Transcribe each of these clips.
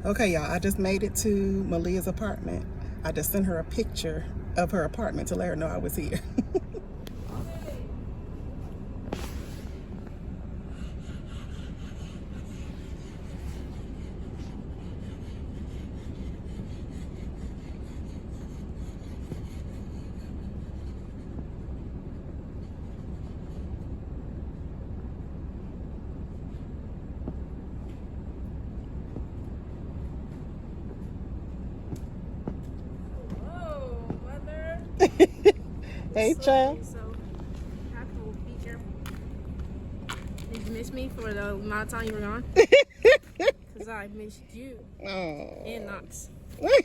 Okay, y'all, I just made it to Malia's apartment. I just sent her a picture of her apartment to let her know I was here. Hey, child. So, capital feature. Did you miss me for the amount of time you were gone? Because I missed you. Oh. And Knox. I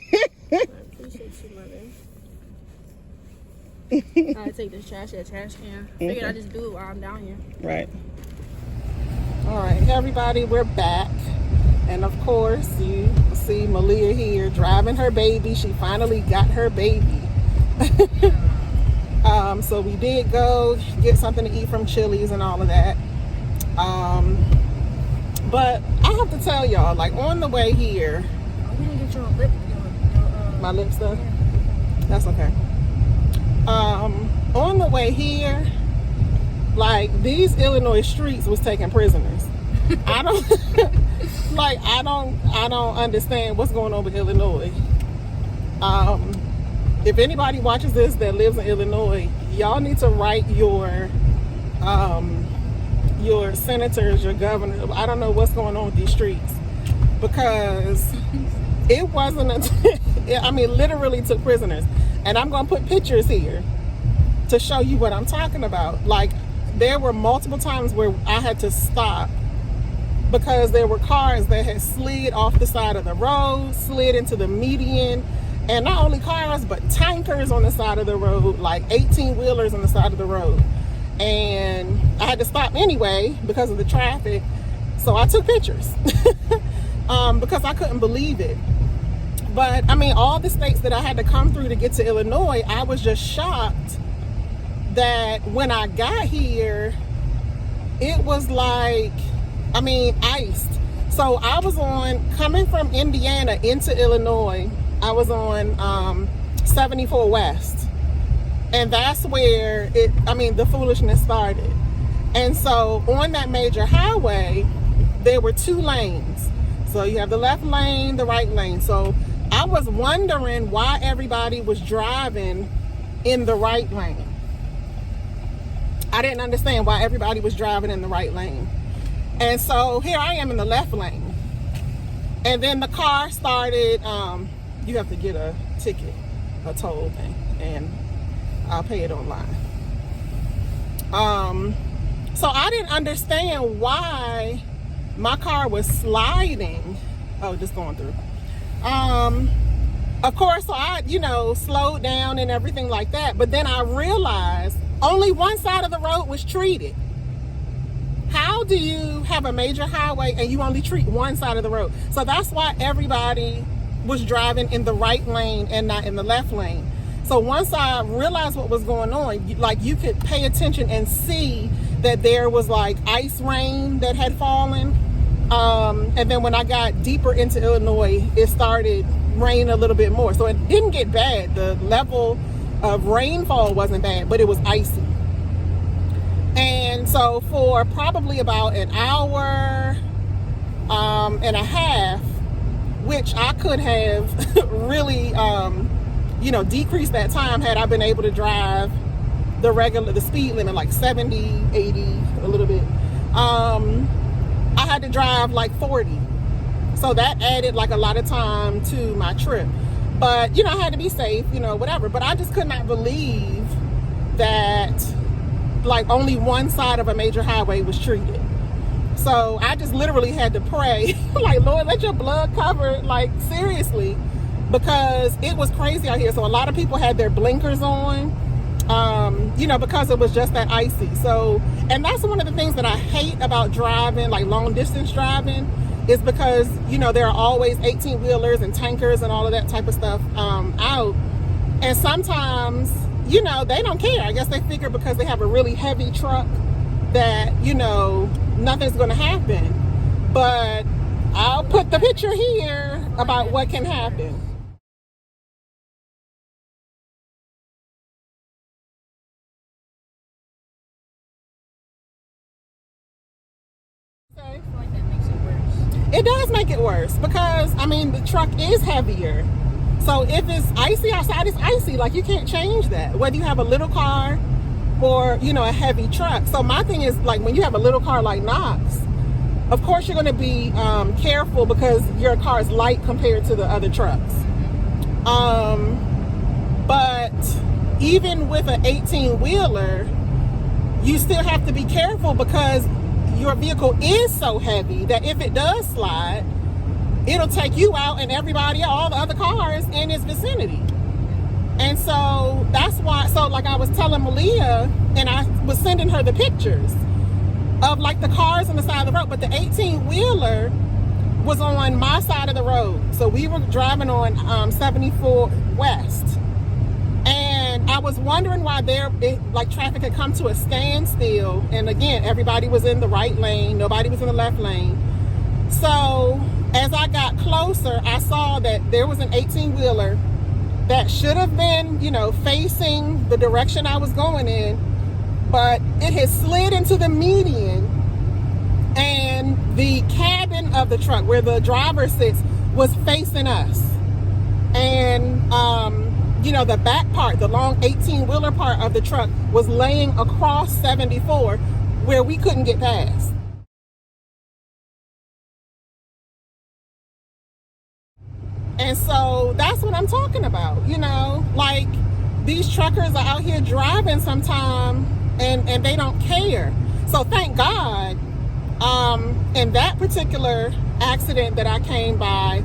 appreciate you, mother. I take this trash at the trash can. Figured I'd just do it while I'm down here. Right. All right, hey everybody, we're back. And of course, you see Malia here driving her baby. She finally got her baby. So we did go get something to eat from Chili's and all of that. But I have to tell y'all, like on the way here, We didn't get your lip. my lip stuff. That's okay. On the way here, like these Illinois streets was taking prisoners. I don't understand what's going on with Illinois. If anybody watches this that lives in Illinois, y'all need to write your senators, your governor. I don't know what's going on with these streets, because it wasn't I mean, literally took prisoners. And I'm gonna put pictures here to show you what I'm talking about. Like, there were multiple times where I had to stop because there were cars that had slid off the side of the road, slid into the median. And not only cars, but tankers on the side of the road, like 18-wheelers on the side of the road. And I had to stop anyway because of the traffic. So I took pictures because I couldn't believe it. But I mean, all the states that I had to come through to get to Illinois, I was just shocked that when I got here, it was like, I mean, iced. So I was coming from Indiana into Illinois, I was on 74 West. And that's where the foolishness started. And so on that major highway, there were two lanes. So you have the left lane, the right lane. So I was wondering why everybody was driving in the right lane. I didn't understand why everybody was driving in the right lane. And so here I am in the left lane. And then the car started, you have to get a ticket, a toll thing, and I'll pay it online. So I didn't understand why my car was sliding. Oh, just going through. Of course, so I, slowed down and everything like that. But then I realized only one side of the road was treated. How do you have a major highway and you only treat one side of the road? So that's why everybody was driving in the right lane and not in the left lane. So once I realized what was going on, like you could pay attention and see that there was like ice rain that had fallen. And then when I got deeper into Illinois, it started raining a little bit more. So it didn't get bad. The level of rainfall wasn't bad, but it was icy. And so for probably about an hour and a half, which I could have really, decreased that time had I been able to drive the speed limit, like 70, 80, a little bit. I had to drive like 40. So that added like a lot of time to my trip. But, I had to be safe, whatever. But I just could not believe that like only one side of a major highway was treated. So I just literally had to pray, like, Lord, let your blood cover, like, seriously, because it was crazy out here. So a lot of people had their blinkers on, because it was just that icy. So, and that's one of the things that I hate about driving, like long distance driving, is because, there are always 18-wheelers and tankers and all of that type of stuff out. And sometimes, they don't care. I guess they figure because they have a really heavy truck that, nothing's going to happen. But I'll put the picture here about what can happen. I feel like that makes it worse. It does make it worse because, I mean, the truck is heavier. So if it's icy outside, it's icy. Like, you can't change that. Whether you have a little car or, you know, a heavy truck. So my thing is, like, when you have a little car like Knox, of course you're going to be careful because your car is light compared to the other trucks. But even with an 18-wheeler, you still have to be careful because your vehicle is so heavy that if it does slide, it'll take you out and everybody, all the other cars in its vicinity. And so that's why, so like I was telling Malia, and I was sending her the pictures of like the cars on the side of the road, but the 18-wheeler was on my side of the road. So we were driving on 74 West. And I was wondering why like traffic had come to a standstill. And again, everybody was in the right lane. Nobody was in the left lane. So as I got closer, I saw that there was an 18-wheeler that should have been, you know, facing the direction I was going in, but it had slid into the median, and the cabin of the truck where the driver sits was facing us. And, you know, the back part, the long 18-wheeler part of the truck was laying across 74 where we couldn't get past. And so that's what I'm talking about, you know, like these truckers are out here driving sometime and they don't care. So thank God, in that particular accident that I came by,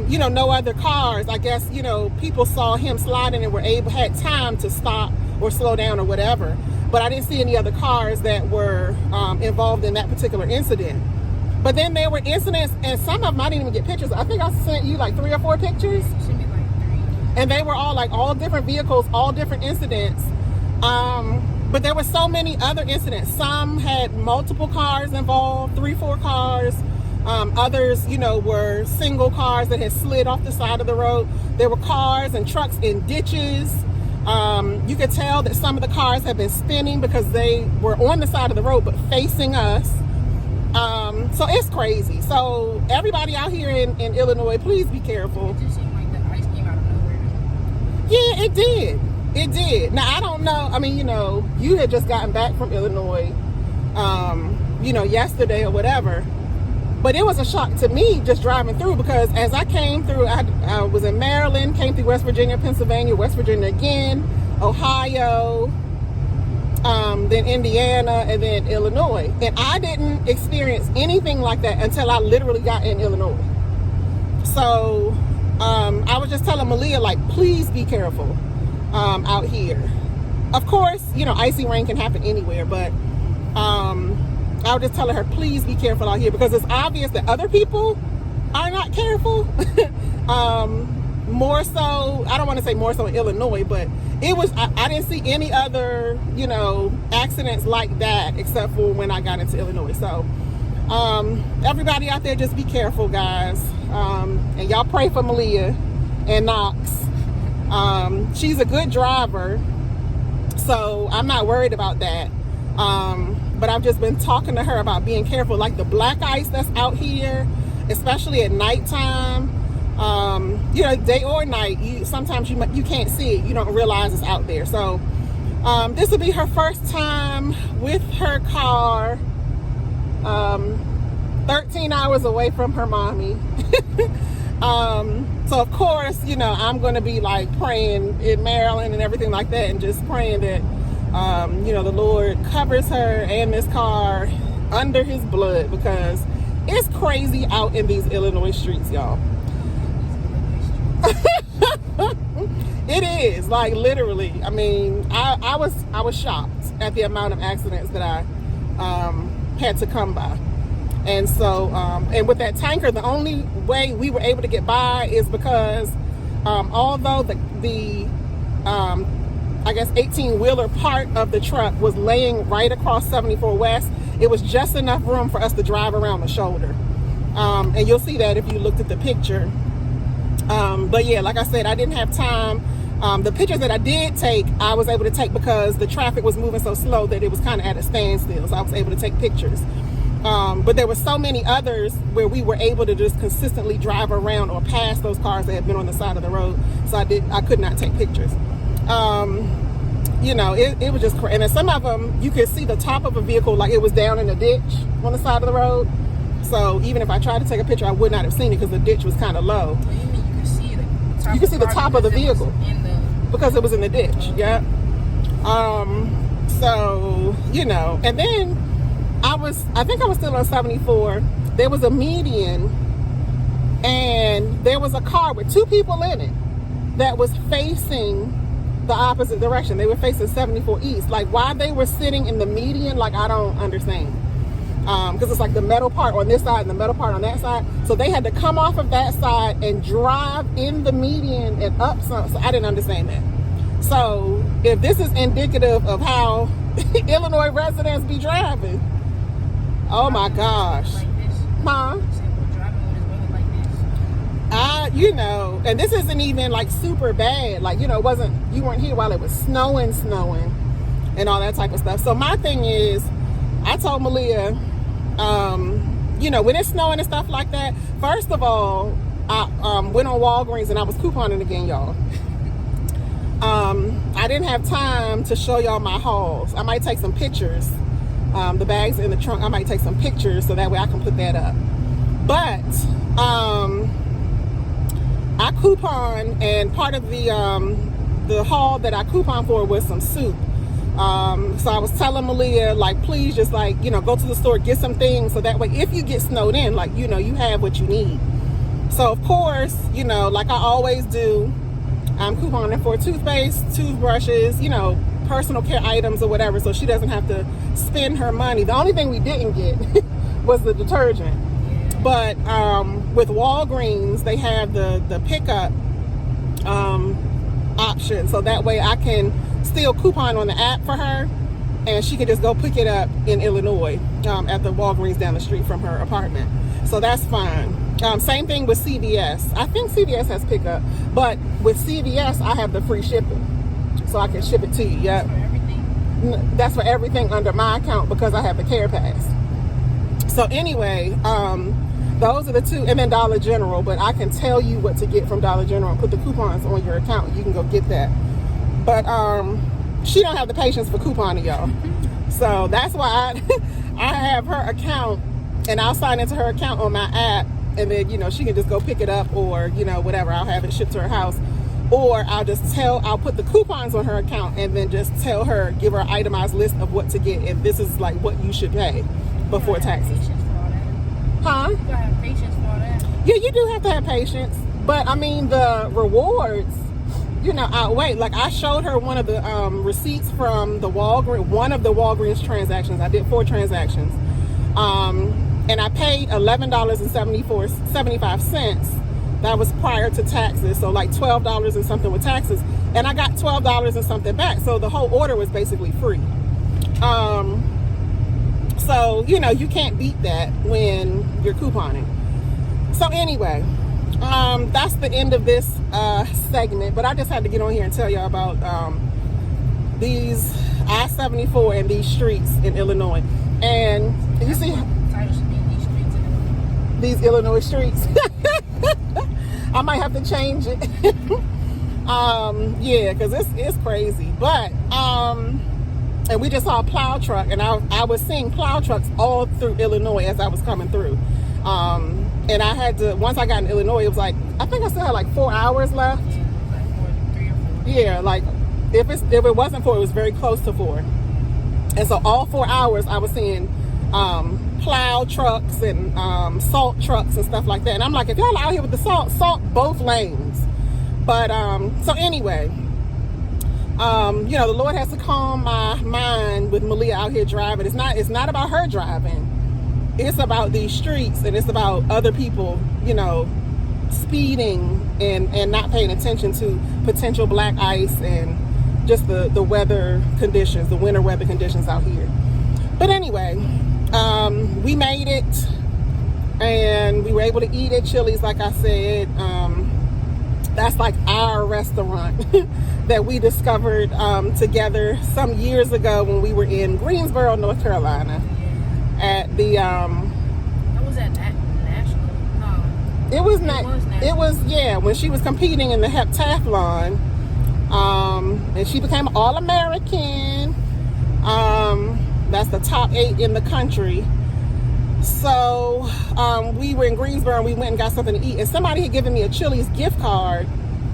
you know, no other cars. I guess, you know, people saw him sliding and had time to stop or slow down or whatever. But I didn't see any other cars that were involved in that particular incident. But then there were incidents, and some of them I didn't even get pictures. I think I sent you like 3 or 4 pictures. Should be like 3. And they were all like all different vehicles, all different incidents. But there were so many other incidents. Some had multiple cars involved, 3, 4 cars. Others, you know, were single cars that had slid off the side of the road. There were cars and trucks in ditches. You could tell that some of the cars had been spinning because they were on the side of the road but facing us. So it's crazy. So everybody out here in Illinois, please be careful. It just seemed like the ice came out of nowhere. Yeah, it did. It did. Now, I don't know. I mean, you know, you had just gotten back from Illinois, you know, yesterday or whatever. But it was a shock to me just driving through because as I came through, I was in Maryland, came through West Virginia, Pennsylvania, West Virginia again, Ohio, then Indiana, and then Illinois. And I didn't experience anything like that until I literally got in Illinois. So I was just telling Malia, like, please be careful out here. Of course, you know, icy rain can happen anywhere, but I was just telling her, please be careful out here because it's obvious that other people are not careful. More so, I don't want to say more so in Illinois, but it was, I didn't see any other, you know, accidents like that except for when I got into Illinois. So everybody out there, just be careful, guys. And y'all pray for Malia and Knox. She's a good driver, so I'm not worried about that. But I've just been talking to her about being careful, like the black ice that's out here, especially at nighttime. You know, day or night, sometimes you can't see it. You don't realize it's out there. So this will be her first time with her car, 13 hours away from her mommy. So of course, you know, I'm going to be like praying in Maryland and everything like that, and just praying that you know, the Lord covers her and this car under his blood, because it's crazy out in these Illinois streets, y'all. It is, like, literally. I mean, I was shocked at the amount of accidents that I had to come by. And so and with that tanker, the only way we were able to get by is because although the I guess 18-wheeler part of the truck was laying right across 74 West, it was just enough room for us to drive around the shoulder. And you'll see that if you looked at the picture. But yeah, like I said, I didn't have time. The pictures that I did take, I was able to take because the traffic was moving so slow that it was kind of at a standstill. So I was able to take pictures. But there were so many others where we were able to just consistently drive around or pass those cars that had been on the side of the road. So I could not take pictures. You know, it was just crazy. And then some of them, you could see the top of a vehicle like it was down in a ditch on the side of the road. So even if I tried to take a picture, I would not have seen it because the ditch was kind of low. What do you mean you could see it? You can see the top of the vehicle because it was in the ditch. Yeah. So, you know, and then I think I was still on 74. There was a median and there was a car with two people in it that was facing the opposite direction. They were facing 74 east. Like, why they were sitting in the median, like, I don't understand. Because it's like the metal part on this side and the metal part on that side. So they had to come off of that side and drive in the median and up some. So I didn't understand that. So if this is indicative of how Illinois residents be driving, oh my gosh. Huh? You know, and this isn't even like super bad. Like, you know, you weren't here while it was snowing and all that type of stuff. So my thing is, I told Malia, you know, when it's snowing and stuff like that, first of all, I went on Walgreens and I was couponing again, y'all. I didn't have time to show y'all my hauls. I might take some pictures. The bags in the trunk, I might take some pictures so that way I can put that up. But I coupon, and part of the haul that I coupon for was some soup. So I was telling Malia, like, please just, like, you know, go to the store, get some things so that way if you get snowed in, like, you know, you have what you need. So of course, you know, like I always do, I'm couponing for toothpaste, toothbrushes, you know, personal care items or whatever, so she doesn't have to spend her money. The only thing we didn't get was the detergent. But with Walgreens, they have the pickup option, so that way I can still coupon on the app for her, and she can just go pick it up in Illinois at the Walgreens down the street from her apartment. So that's fine. Same thing with CVS. I think CVS has pickup, but with CVS, I have the free shipping, so I can ship it to you. Yep. That's for everything under my account because I have the Care Pass. So anyway, those are the two, and then Dollar General, but I can tell you what to get from Dollar General and put the coupons on your account. You can go get that. But she don't have the patience for couponing, y'all. So that's why I have her account, and I'll sign into her account on my app, and then, you know, she can just go pick it up, or, you know, whatever. I'll have it shipped to her house, or I'll put the coupons on her account and then just tell her, give her an itemized list of what to get, and this is like what you should pay before taxes. Huh? You gotta have patience for all that. Yeah, you do have to have patience, but I mean the rewards, you know, outweigh. Like I showed her one of the receipts from the one of the Walgreens transactions. I did 4 transactions, and I paid $11.75. That was prior to taxes, so like $12 and something with taxes, and I got $12 and something back. So the whole order was basically free. So, you know, you can't beat that when you're couponing. So anyway, that's the end of this segment. But I just had to get on here and tell y'all about these I-74 and these streets in Illinois. And you see these Illinois streets. I might have to change it. Yeah, because it's crazy. But and we just saw a plow truck, and I was seeing plow trucks all through Illinois as I was coming through. And I had to, once I got in Illinois, it was like, I think I still had like 4 hours left. Yeah, like 3 or 4. Yeah, like if it wasn't 4, it was very close to 4. And so all 4 hours I was seeing plow trucks and salt trucks and stuff like that. And I'm like, if y'all out here with the salt both lanes. But so anyway, you know, the Lord has to calm my mind with Malia out here driving. It's not about her driving. It's about these streets, and it's about other people, you know, speeding and not paying attention to potential black ice and just the weather conditions, the winter weather conditions out here. But anyway, we made it. And we were able to eat at Chili's, like I said. That's like our restaurant that we discovered together some years ago when we were in Greensboro, North Carolina. At the That was at National. No. It was not. It was, yeah, when she was competing in the heptathlon. And she became All-American. That's the top 8 in the country. So we were in Greensboro and we went and got something to eat. And somebody had given me a Chili's gift card.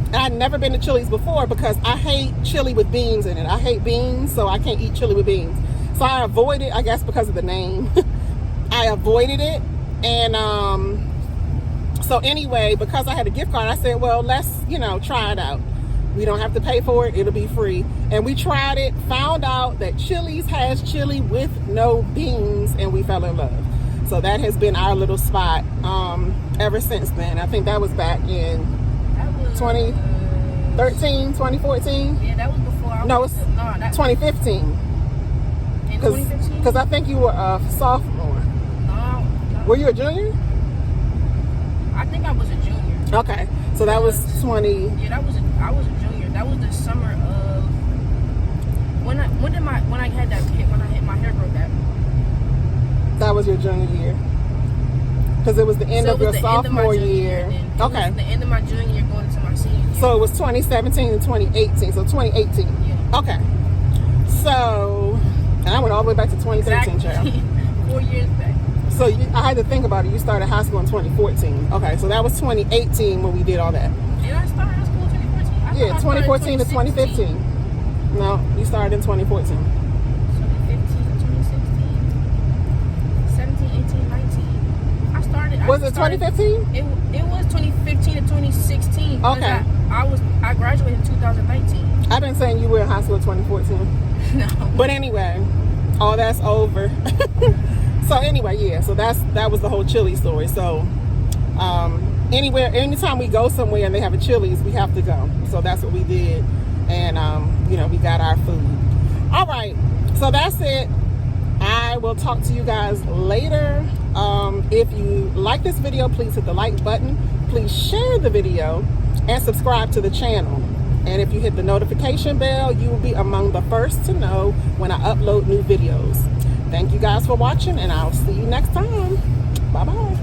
And I'd never been to Chili's before because I hate chili with beans in it. I hate beans, so I can't eat chili with beans. So I avoided, I guess because of the name, I avoided it. And so anyway, because I had a gift card, I said, well, let's, try it out. We don't have to pay for it. It'll be free. And we tried it, found out that Chili's has chili with no beans, and we fell in love. So that has been our little spot ever since then. I think that was back in 2013, 2014. Yeah, that was before I was. No, it's 2015. In 2015? Because I think you were a sophomore. No. Were you a junior? I think I was a junior. Okay, so that was 20. Yeah, I was a junior. That was the summer of when I hit my hair broke out. That was your junior year. Because it was the end of your sophomore year. Okay. It was the end of my junior year going into my senior year. So it was 2017 and 2018. So 2018. Yeah. Okay. So, and I went all the way back to 2013, exactly. child. 4 years back. So I had to think about it. You started high school in 2014. Okay, so that was 2018 when we did all that. And I started high school in 2014. Yeah, 2014 to 2015. No, you started in 2014. 2015 to 2016. 17, 18, 19. I started. Was it 2015? It was 2015 to 2016. Okay. I graduated in 2019. I've been saying you were in high school in 2014. No. But anyway, all that's over. So anyway, yeah, so that was the whole Chili story. So anytime we go somewhere and they have a Chili's, we have to go. So that's what we did. And we got our food. All right, so that's it. I will talk to you guys later. If you like this video, please hit the like button. Please share the video and subscribe to the channel. And if you hit the notification bell, you will be among the first to know when I upload new videos. Thank you guys for watching, and I'll see you next time. Bye-bye.